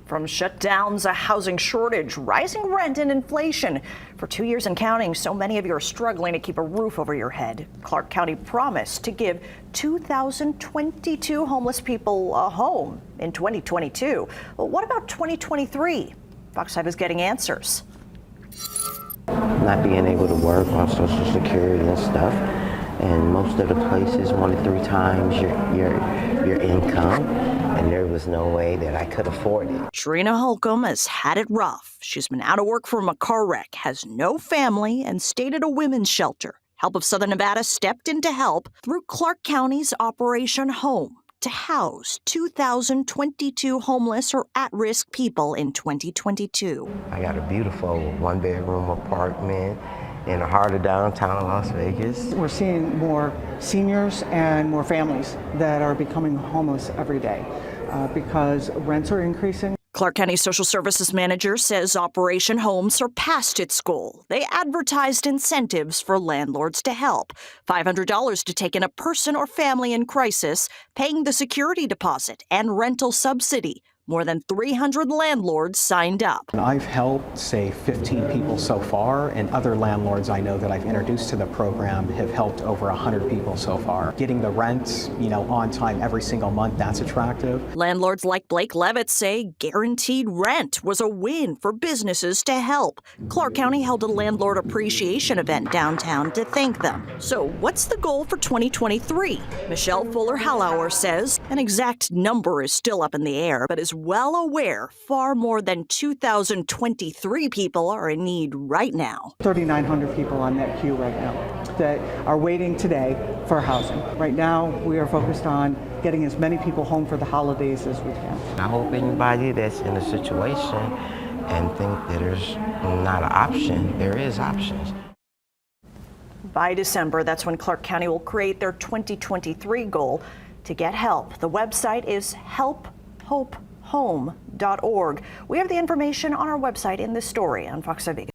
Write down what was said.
From shutdowns, a housing shortage, rising rent and inflation. For 2 years and counting, so many of you are struggling to keep a roof over your head. Clark County promised to give 2,022 homeless people a home in 2022. Well, what about 2023? Fox 5 is getting answers. Not being able to work on Social Security and stuff, and most of the places wanted 3 times your income, and there was no way that I could afford it. Trina Holcomb has had it rough. She's been out of work from a car wreck, has no family, and stayed at a women's shelter. Help of Southern Nevada stepped in to help through Clark County's Operation Home to house 2,022 homeless or at-risk people in 2022. I got a beautiful 1-bedroom apartment in the heart of downtown Las Vegas. We're seeing more seniors and more families that are becoming homeless every day because rents are increasing. Clark County Social Services Manager says Operation Home surpassed its goal. They advertised incentives for landlords to help. $500 to take in a person or family in crisis, paying the security deposit and rental subsidy. More than 300 landlords signed up. I've helped, say, 15 people so far, and other landlords I know that I've introduced to the program have helped over 100 people so far. Getting the rent, on time every single month, that's attractive. Landlords like Blake Levitt say guaranteed rent was a win for businesses to help. Clark County held a landlord appreciation event downtown to thank them. So what's the goal for 2023? Michelle Fuller-Hallauer says an exact number is still up in the air, but is well aware far more than 2,023 people are in need right now. 3,900 people on that queue right now that are waiting today for housing. Right now, we are focused on getting as many people home for the holidays as we can. I hope anybody that's in a situation and think that there's not an option, there is options. By December, that's when Clark County will create their 2023 goal to get help. The website is helphopehome.org. We have the information on our website in this story on Fox 5.